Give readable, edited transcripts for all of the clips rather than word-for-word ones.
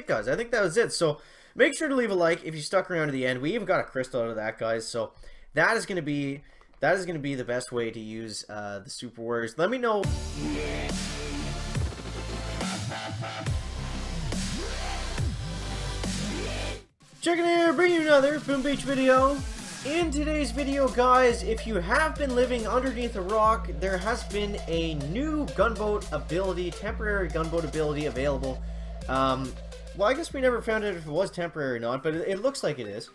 it, guys. I think that was it. So make sure to leave a like if you stuck around to the end. We even got a crystal out of that, guys. So that is going to be the best way to use the Super Warriors. Let me know. Chicken here, bringing you another Boom Beach video. In today's video, guys, if you have been living underneath a rock, there has been a new gunboat ability, temporary gunboat ability available. Well, I guess we never found out if it was temporary or not, but it looks like it is.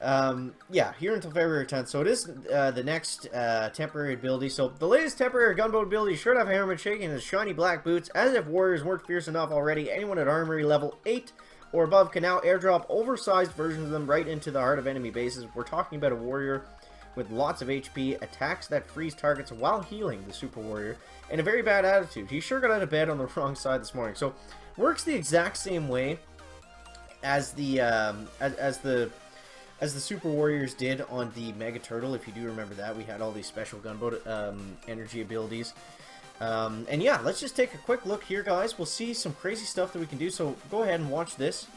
Yeah, here until February 10th. So it is the next temporary ability. So the latest temporary gunboat ability, sure to have hammerman shaking his shiny black boots. As if warriors weren't fierce enough already, anyone at armory level 8 or above can now airdrop oversized versions of them right into the heart of enemy bases. We're talking about a warrior with lots of HP, attacks that freeze targets while healing the super warrior, and a very bad attitude. He sure got out of bed on the wrong side this morning. So works the exact same way as the super warriors did on the Mega Turtle. If you do remember that, we had all these special gunboat energy abilities. And yeah, let's just take a quick look here, guys. We'll see some crazy stuff that we can do. So go ahead and watch this,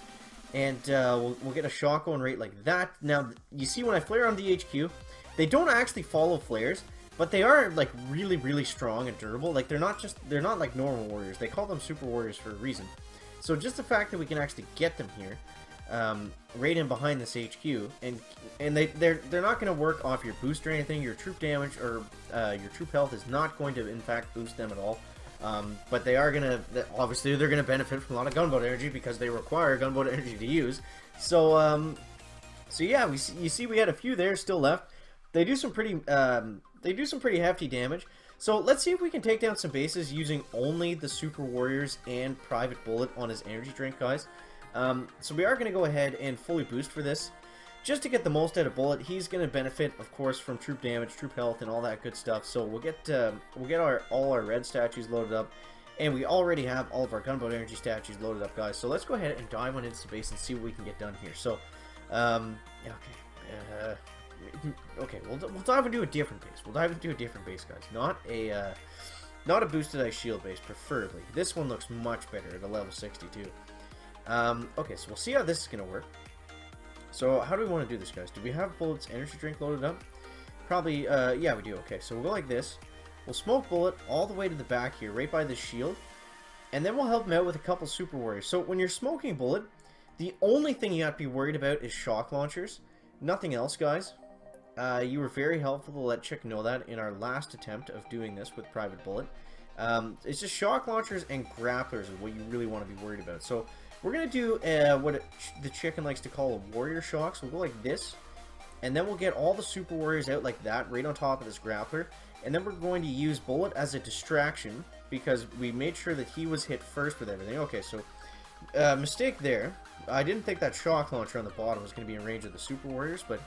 and we'll get a shot going right like that. Now, you see when I flare on the HQ, they don't actually follow flares, but they are like really, really strong and durable. Like they're not like normal warriors. They call them super warriors for a reason. So just the fact that we can actually get them here, right in behind this HQ, and they're not going to work off your boost or anything. Your troop damage or your troop health is not going to in fact boost them at all. But they are going to, obviously they're going to benefit from a lot of gunboat energy because they require gunboat energy to use. So so yeah, you see we had a few there still left. They do some pretty hefty damage. So let's see if we can take down some bases using only the super warriors and private bullet on his energy drink, guys. So we are going to go ahead and fully boost for this, just to get the most out of Bullet. He's going to benefit, of course, from troop damage, troop health, and all that good stuff. So we'll get all our red statues loaded up, and we already have all of our gunboat energy statues loaded up, guys. So let's go ahead and dive on into the base and see what we can get done here. So, okay, we'll dive into a different base. We'll dive into a different base, guys. Not a boosted ice shield base, preferably. This one looks much better at a level 62. Okay, so we'll see how this is going to work. So, how do we want to do this, guys? Do we have Bullet's energy drink loaded up? Probably, yeah, we do. Okay, so we'll go like this. We'll smoke Bullet all the way to the back here, right by the shield. And then we'll help him out with a couple super warriors. So, when you're smoking Bullet, the only thing you have to be worried about is shock launchers. Nothing else, guys. You were very helpful to let Chick know that in our last attempt of doing this with Private Bullet. It's just shock launchers and grapplers is what you really want to be worried about. So, we're going to do what the chicken likes to call a warrior shock. So we'll go like this, and then we'll get all the super warriors out like that, right on top of this grappler. And then we're going to use Bullet as a distraction, because we made sure that he was hit first with everything. Okay, so mistake there. I didn't think that shock launcher on the bottom was going to be in range of the super warriors, but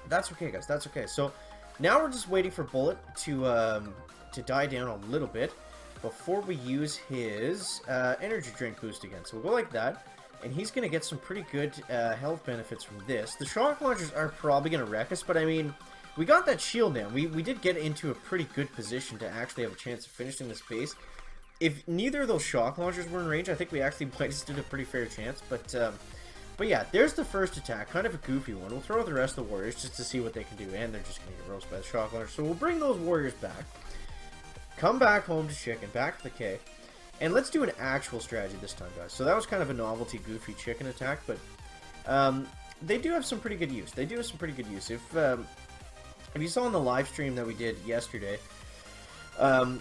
that's okay, guys. That's okay. So now we're just waiting for Bullet to die down a little bit before we use his energy drink boost again. So we'll go like that, and he's going to get some pretty good health benefits from this. The shock launchers are probably going to wreck us, but I mean, we got that shield down. We did get into a pretty good position to actually have a chance of finishing this base. If neither of those shock launchers were in range, I think we actually might have stood a pretty fair chance. But yeah, there's the first attack, kind of a goofy one. We'll throw out the rest of the warriors just to see what they can do, and they're just going to get roasted by the shock launcher. So we'll bring those warriors back. Come back home to Chicken, back to the K, and let's do an actual strategy this time, guys. So that was kind of a novelty, goofy chicken attack, but they do have some pretty good use. They do have some pretty good use. If you saw in the live stream that we did yesterday,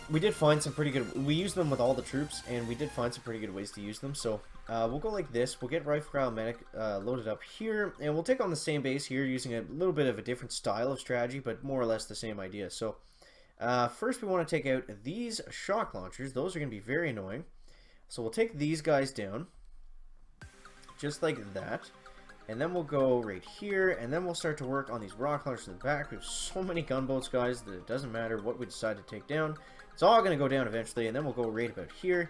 we did find some pretty good. We used them with all the troops, and we did find some pretty good ways to use them. So we'll go like this. We'll get Rifle Crowd Medic loaded up here, and we'll take on the same base here using a little bit of a different style of strategy, but more or less the same idea. So. First, we want to take out these shock launchers. Those are going to be very annoying. So we'll take these guys down, just like that. And then we'll go right here, and then we'll start to work on these rock launchers in the back. We have so many gunboats, guys, that it doesn't matter what we decide to take down. It's all going to go down eventually, and then we'll go right about here.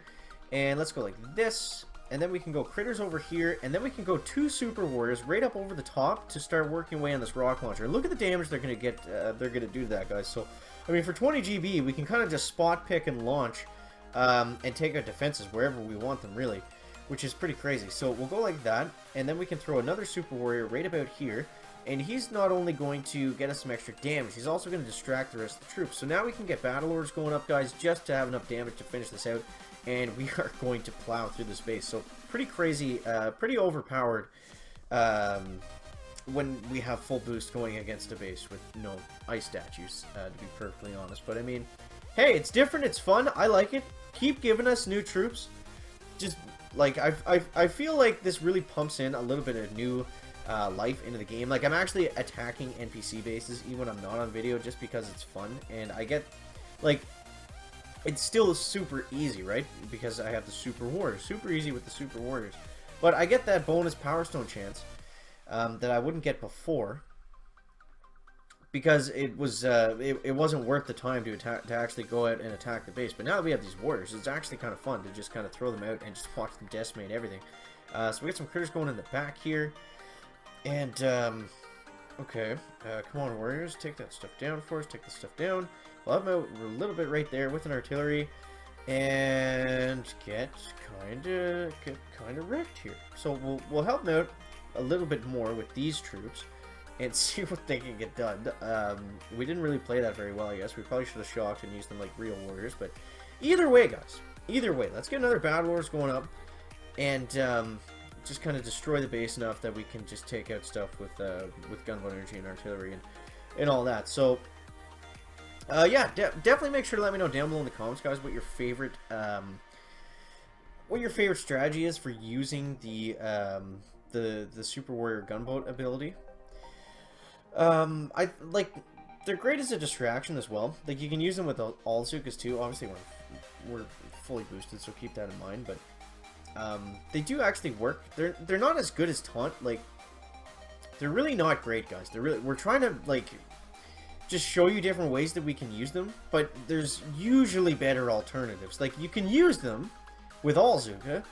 And let's go like this. And then we can go critters over here, and then we can go 2 super warriors right up over the top to start working away on this rock launcher. Look at the damage they're going to get. They're going to do to that, guys. So, I mean, for 20 GBE, we can kind of just spot pick and launch, and take out defenses wherever we want them, really. which is pretty crazy. So we'll go like that, and then we can throw another Super Warrior right about here, and he's not only going to get us some extra damage, he's also going to distract the rest of the troops. So now we can get Battle Lords going up, guys, just to have enough damage to finish this out, and we are going to plow through this base. So pretty crazy, pretty overpowered when we have full boost going against a base with no ice statues, to be perfectly honest. But I mean, hey, it's different, it's fun, I like it. Keep giving us new troops. Just like I feel like this really pumps in a little bit of new life into the game. Like, I'm actually attacking NPC bases even when I'm not on video, just because it's fun, and I get, like, it's still super easy, right? Because I have the Super Warriors. Super easy with the Super Warriors. But I get that bonus Power Stone chance that I wouldn't get before, because it was it wasn't worth the time to actually go out and attack the base. But now that we have these warriors, it's actually kind of fun to just kind of throw them out and just watch them decimate everything. So we got some critters going in the back here, and okay, come on warriors, take that stuff down for us. Take this stuff down. We'll have them out a little bit right there with an artillery, and get kind of wrecked here. So we'll help them out a little bit more with these troops and see what they can get done. We didn't really play that very well, I guess. We probably should have shocked and used them like real warriors. But either way, guys, either way, let's get another Battle Lords going up and just kind of destroy the base enough that we can just take out stuff with gunboat energy and artillery and all that. So yeah, definitely make sure to let me know down below in the comments, guys, what your favorite strategy is for using the Super Warrior gunboat ability. I like, they're great as a distraction as well. Like, you can use them with all Zukas too. Obviously we're fully boosted, so keep that in mind. But they do actually work. They're not as good as Taunt. Like, they're really not great, guys. We're trying to like just show you different ways that we can use them, but there's usually better alternatives. Like, you can use them with all Zuka,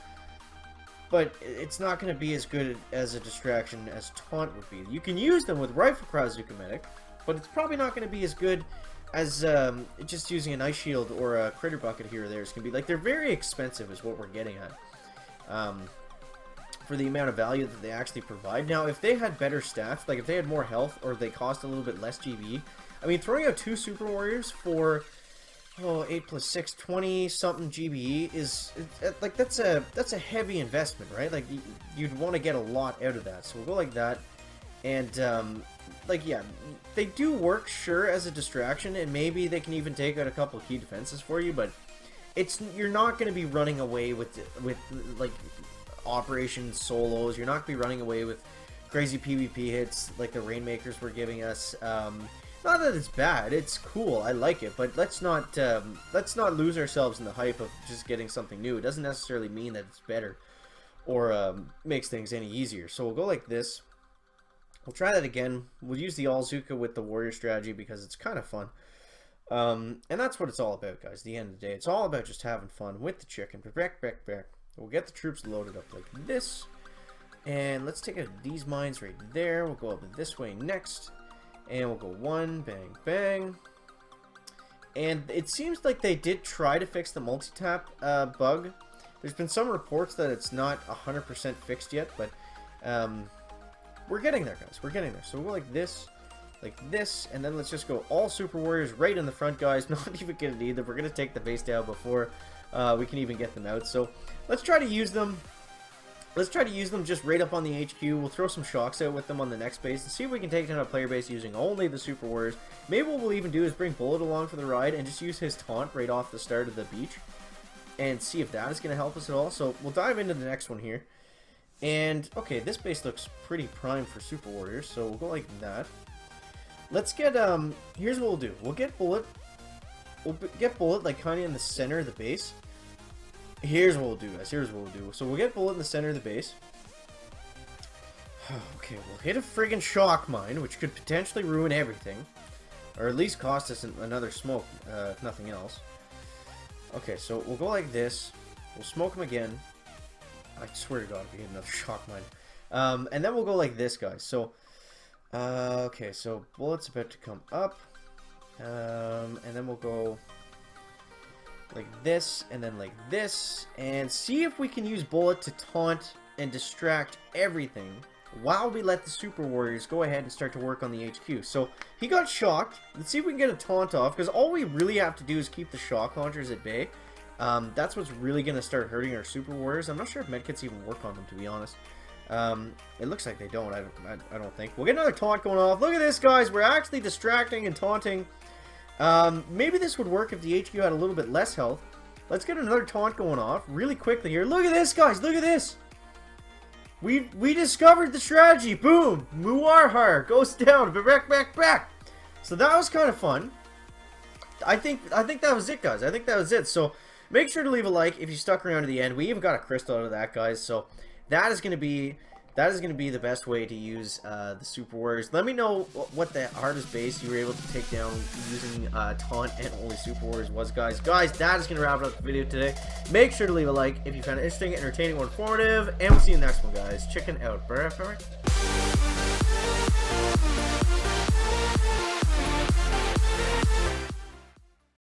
but it's not going to be as good as a distraction as Taunt would be. You can use them with Rifle Crow Zuka Medic, but it's probably not going to be as good as just using an Ice Shield or a Critter Bucket here or there is going to be. Like, they're very expensive is what we're getting at, for the amount of value that they actually provide. Now, if they had better stats, like if they had more health or they cost a little bit less GBE, I mean, throwing out 2 Super Warriors for 8 plus 6, 20 something GBE is like, that's a heavy investment, right? Like, you'd want to get a lot out of that. So we'll go like that, and like, yeah, they do work, sure, as a distraction, and maybe they can even take out a couple of key defenses for you, but you're not going to be running away with like Operation Solos. You're not going to be running away with crazy PvP hits like the Rainmakers were giving us. Not that it's bad, it's cool, I like it, but let's not lose ourselves in the hype of just getting something new. It doesn't necessarily mean that it's better or makes things any easier. So we'll go like this. We'll try that again. We'll use the All Zuka with the warrior strategy because it's kind of fun. And that's what it's all about, guys. At the end of the day, it's all about just having fun with the chicken. Back. We'll get the troops loaded up like this. And let's take out these mines right there. We'll go up this way next. And we'll go 1, bang, bang. And it seems like they did try to fix the multi-tap bug. There's been some reports that it's not 100% fixed yet, but we're getting there, guys. We're getting there. So we'll go like this, and then let's just go all Super Warriors right in the front, guys. Not even going to need them. We're going to take the base down before we can even get them out. So let's try to use them. Let's try to use them just right up on the HQ. We'll throw some shocks out with them on the next base and see if we can take down a player base using only the Super Warriors. Maybe what we'll even do is bring Bullet along for the ride and just use his taunt right off the start of the beach and see if that is going to help us at all. So we'll dive into the next one here. And, okay, this base looks pretty prime for Super Warriors, so we'll go like that. Let's get, here's what we'll do. We'll get Bullet. We'll get Bullet, like, kind of in the center of the base. Here's what we'll do, guys. Here's what we'll do. So we'll get Bullet in the center of the base. Okay, we'll hit a friggin' shock mine, which could potentially ruin everything. Or at least cost us another smoke, if nothing else. Okay, so we'll go like this. We'll smoke him again. I swear to God, if we hit another shock mine. And then we'll go like this, guys. So, okay, so Bullet's about to come up. And then we'll go like this, and then like this, and see if we can use Bullet to taunt and distract everything while we let the Super Warriors go ahead and start to work on the HQ. So he got shocked. Let's see if we can get a taunt off, because all we really have to do is keep the shock launchers at bay. That's what's really going to start hurting our Super Warriors. I'm not sure if medkits even work on them, to be honest. It looks like they don't. I don't think. We'll get another taunt going off. Look at this, guys. We're actually distracting and taunting. Maybe this would work if the HQ had a little bit less health. Let's get another taunt going off really quickly here. Look at this, guys. Look at this. We discovered the strategy. Boom. Muarhar goes down. Back. So that was kind of fun. I think that was it, guys. I think that was it. So make sure to leave a like if you stuck around to the end. We even got a crystal out of that, guys. So that is going to be the best way to use the Super Warriors. Let me know what the hardest base you were able to take down using taunt and only Super Warriors was, guys. Guys, that is going to wrap up the video today. Make sure to leave a like if you found it interesting, entertaining, or informative. And we'll see you in the next one, guys. Chicken out. Bye.